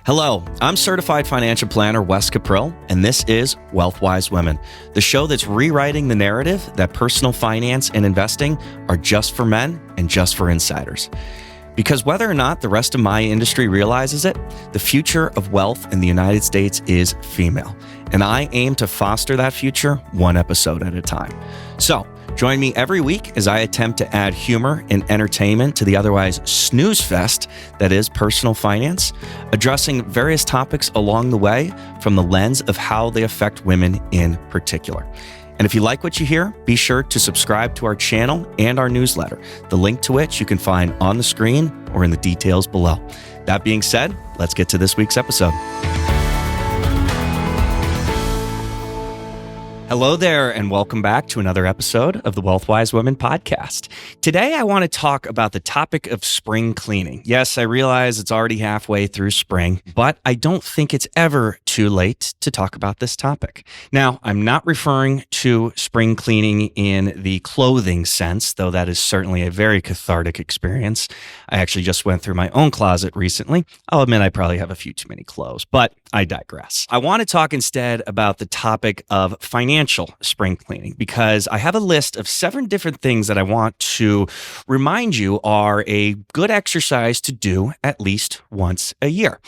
Hello, I'm certified financial planner Wes Caprill, and this is Wealth Wise Women, the show that's rewriting the narrative that personal finance and investing are just for men and just for insiders. Because whether or not the rest of my industry realizes it, the future of wealth in the United States is female, and I aim to foster that future one episode at a time. So, join me every week as I attempt to add humor and entertainment to the otherwise snooze fest that is personal finance, addressing various topics along the way from the lens of how they affect women in particular. And if you like what you hear, be sure to subscribe to our channel and our newsletter, the link to which you can find on the screen or in the details below. That being said, let's get to this week's episode. Hello there, and welcome back to another episode of the Wealth Wise Women podcast. Today, I want to talk about the topic of spring cleaning. Yes, I realize it's already halfway through spring, but I don't think it's ever too late to talk about this topic. Now, I'm not referring to spring cleaning in the clothing sense, though that is certainly a very cathartic experience. I actually just went through my own closet recently. I'll admit I probably have a few too many clothes, but I digress. I want to talk instead about the topic of financial spring cleaning, because I have a list of 7 different things that I want to remind you are a good exercise to do at least once a year.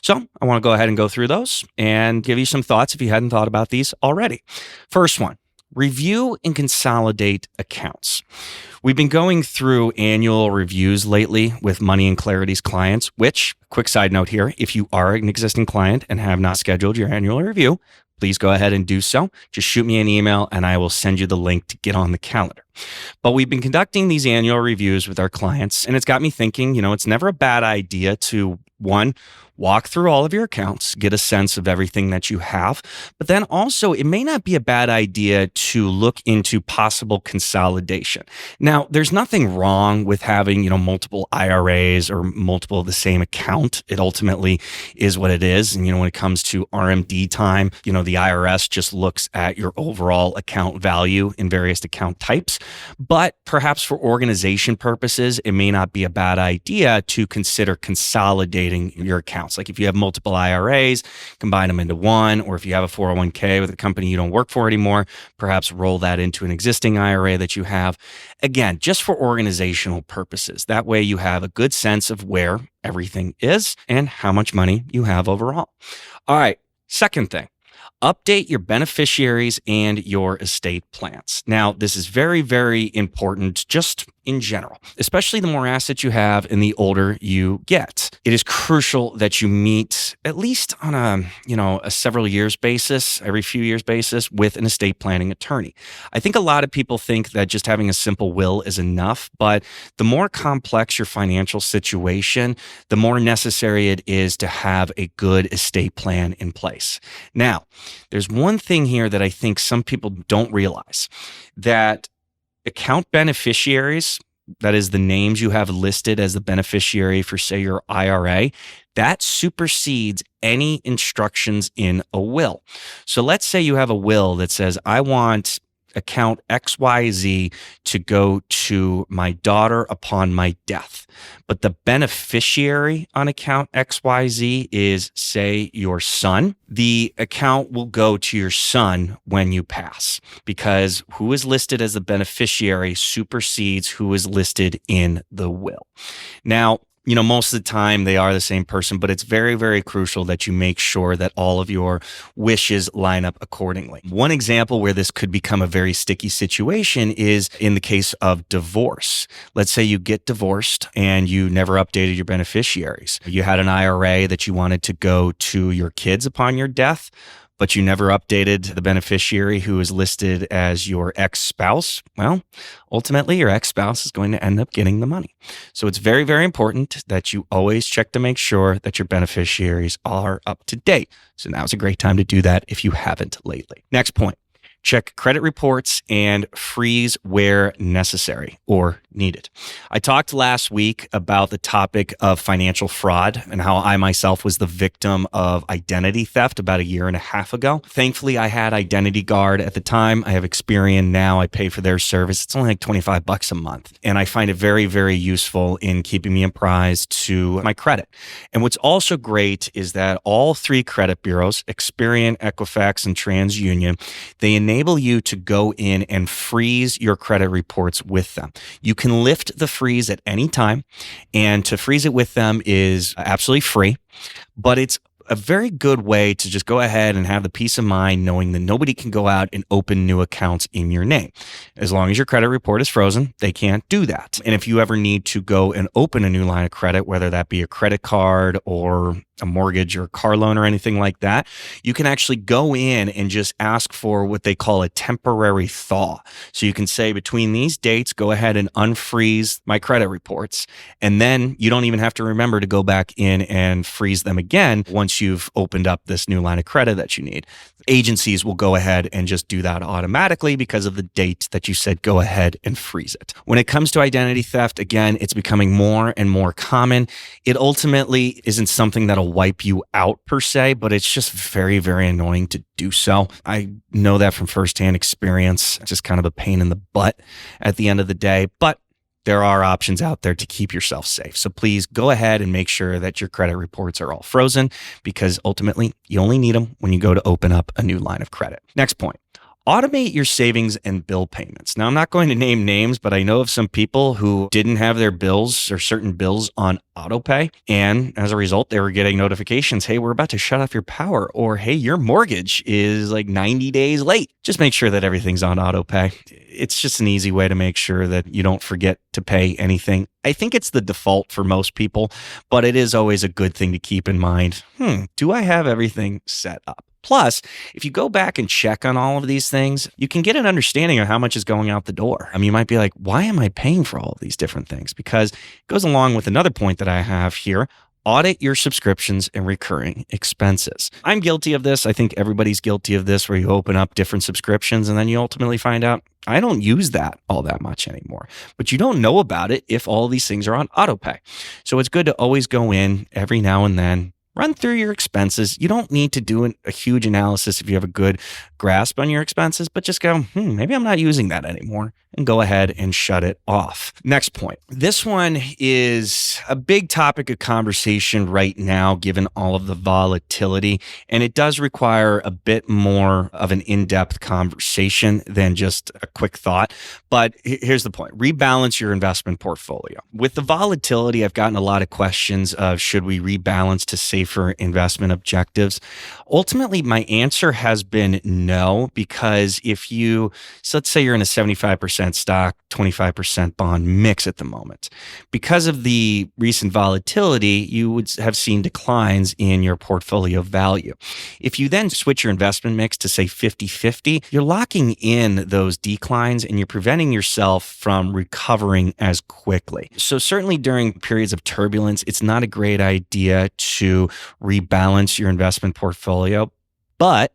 So I want to go ahead and go through those and give you some thoughts if you hadn't thought about these already. First one, review and consolidate accounts. We've been going through annual reviews lately with Money and Clarity's clients, which, quick side note here, if you are an existing client and have not scheduled your annual review, please go ahead and do so. Just shoot me an email and I will send you the link to get on the calendar. But we've been conducting these annual reviews with our clients, and it's got me thinking, it's never a bad idea to, one, walk through all of your accounts, get a sense of everything that you have. But then also, it may not be a bad idea to look into possible consolidation. Now, there's nothing wrong with having, multiple IRAs or multiple of the same account. It ultimately is what it is. And, when it comes to RMD time, the IRS just looks at your overall account value in various account types. But perhaps for organization purposes, it may not be a bad idea to consider consolidating your accounts. Like if you have multiple IRAs, combine them into one, or if you have a 401k with a company you don't work for anymore, perhaps roll that into an existing IRA that you have. Again, just for organizational purposes. That way you have a good sense of where everything is and how much money you have overall. All right, second thing. Update your beneficiaries and your estate plans. Now, this is very, very important just in general, especially the more assets you have and the older you get. It is crucial that you meet at least on a several years basis, every few years basis with an estate planning attorney. I think a lot of people think that just having a simple will is enough, but the more complex your financial situation, the more necessary it is to have a good estate plan in place. Now, there's one thing here that I think some people don't realize, that account beneficiaries, that is the names you have listed as the beneficiary for, say, your IRA, that supersedes any instructions in a will. So let's say you have a will that says, I want account XYZ to go to my daughter upon my death. But the beneficiary on account XYZ is, say, your son. The account will go to your son when you pass, because who is listed as the beneficiary supersedes who is listed in the will. Now, most of the time they are the same person, but it's very, very crucial that you make sure that all of your wishes line up accordingly. One example where this could become a very sticky situation is in the case of divorce. Let's say you get divorced and you never updated your beneficiaries. You had an IRA that you wanted to go to your kids upon your death, but you never updated the beneficiary who is listed as your ex-spouse. Well, ultimately, your ex-spouse is going to end up getting the money. So it's very, very important that you always check to make sure that your beneficiaries are up to date. So now's a great time to do that if you haven't lately. Next point. Check credit reports and freeze where necessary or needed. I talked last week about the topic of financial fraud and how I myself was the victim of identity theft about a year and a half ago. Thankfully, I had Identity Guard at the time. I have Experian now. I pay for their service. It's only like $25 a month. And I find it very, very useful in keeping me apprised to my credit. And what's also great is that all three credit bureaus, Experian, Equifax, and TransUnion, they enable you to go in and freeze your credit reports with them. You can lift the freeze at any time, and to freeze it with them is absolutely free, but it's a very good way to just go ahead and have the peace of mind knowing that nobody can go out and open new accounts in your name. As long as your credit report is frozen, they can't do that. And if you ever need to go and open a new line of credit, whether that be a credit card or a mortgage or a car loan or anything like that, you can actually go in and just ask for what they call a temporary thaw. So you can say between these dates, go ahead and unfreeze my credit reports. And then you don't even have to remember to go back in and freeze them again once you've opened up this new line of credit that you need. Agencies will go ahead and just do that automatically because of the date that you said go ahead and freeze it. When it comes to identity theft, again, it's becoming more and more common. It ultimately isn't something that'll wipe you out per se, but it's just very, very annoying to do so. I know that from firsthand experience. It's just kind of a pain in the butt at the end of the day, but there are options out there to keep yourself safe. So please go ahead and make sure that your credit reports are all frozen, because ultimately you only need them when you go to open up a new line of credit. Next point. Automate your savings and bill payments. Now, I'm not going to name names, but I know of some people who didn't have their bills or certain bills on autopay. And as a result, they were getting notifications, hey, we're about to shut off your power, or hey, your mortgage is like 90 days late. Just make sure that everything's on autopay. It's just an easy way to make sure that you don't forget to pay anything. I think it's the default for most people, but it is always a good thing to keep in mind. Do I have everything set up? Plus, if you go back and check on all of these things, you can get an understanding of how much is going out the door. I mean, you might be like, why am I paying for all of these different things? Because it goes along with another point that I have here. Audit your subscriptions and recurring expenses. I'm guilty of this. I think everybody's guilty of this, where you open up different subscriptions and then you ultimately find out, I don't use that all that much anymore. But you don't know about it if all of these things are on autopay. So it's good to always go in every now and then, run through your expenses. You don't need to do a huge analysis if you have a good grasp on your expenses, but just go, maybe I'm not using that anymore, and go ahead and shut it off. Next point. This one is a big topic of conversation right now, given all of the volatility, and it does require a bit more of an in-depth conversation than just a quick thought. But here's the point. Rebalance your investment portfolio. With the volatility, I've gotten a lot of questions of should we rebalance to safer investment objectives? Ultimately, my answer has been no, because so let's say you're in a 75% stock, 25% bond mix at the moment. Because of the recent volatility, you would have seen declines in your portfolio value. If you then switch your investment mix to say 50-50, you're locking in those declines and you're preventing yourself from recovering as quickly. So certainly during periods of turbulence, it's not a great idea to rebalance your investment portfolio. But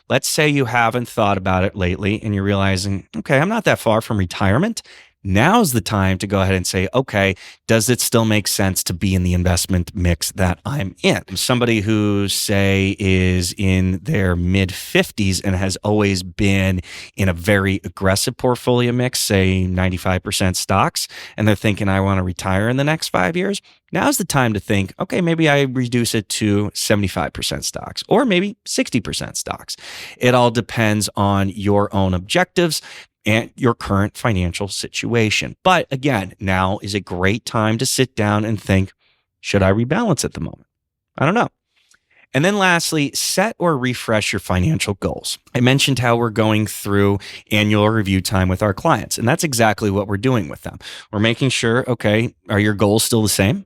let's say you haven't thought about it lately and you're realizing, okay, I'm not that far from retirement. Now's the time to go ahead and say, okay, does it still make sense to be in the investment mix that I'm in? Somebody who, say, is in their mid 50s and has always been in a very aggressive portfolio mix, say 95% stocks, and they're thinking, I want to retire in the next 5 years. Now's the time to think, okay, maybe I reduce it to 75% stocks or maybe 60% stocks. It all depends on your own objectives and your current financial situation. But again, now is a great time to sit down and think, should I rebalance at the moment? I don't know. And then lastly, set or refresh your financial goals. I mentioned how we're going through annual review time with our clients, and that's exactly what we're doing with them. We're making sure, okay, are your goals still the same?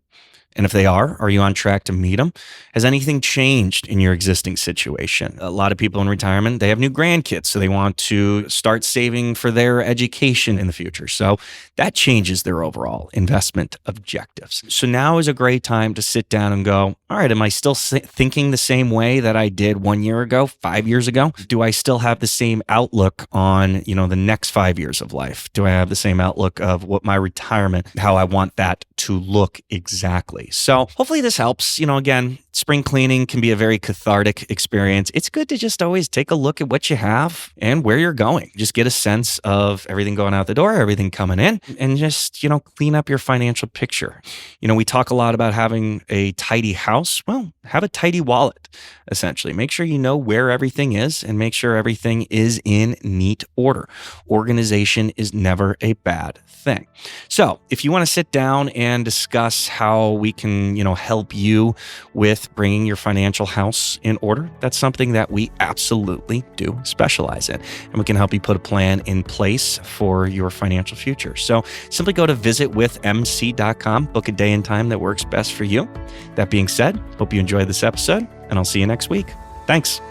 And if they are you on track to meet them? Has anything changed in your existing situation? A lot of people in retirement, they have new grandkids, so they want to start saving for their education in the future. So that changes their overall investment objectives. So now is a great time to sit down and go, all right, am I still thinking the same way that I did 1 year ago, 5 years ago? Do I still have the same outlook on, the next 5 years of life? Do I have the same outlook of what my retirement, how I want that to look exactly? So hopefully this helps. Again, spring cleaning can be a very cathartic experience. It's good to just always take a look at what you have and where you're going. Just get a sense of everything going out the door, everything coming in, and just, clean up your financial picture. We talk a lot about having a tidy house. Well, have a tidy wallet, essentially. Make sure you know where everything is and make sure everything is in neat order. Organization is never a bad thing. So if you want to sit down and discuss how we can, help you with bringing your financial house in order, that's something that we absolutely do specialize in. And we can help you put a plan in place for your financial future. So simply go to visitwithmc.com, book a day and time that works best for you. That being said, hope you enjoyed this episode, and I'll see you next week. Thanks.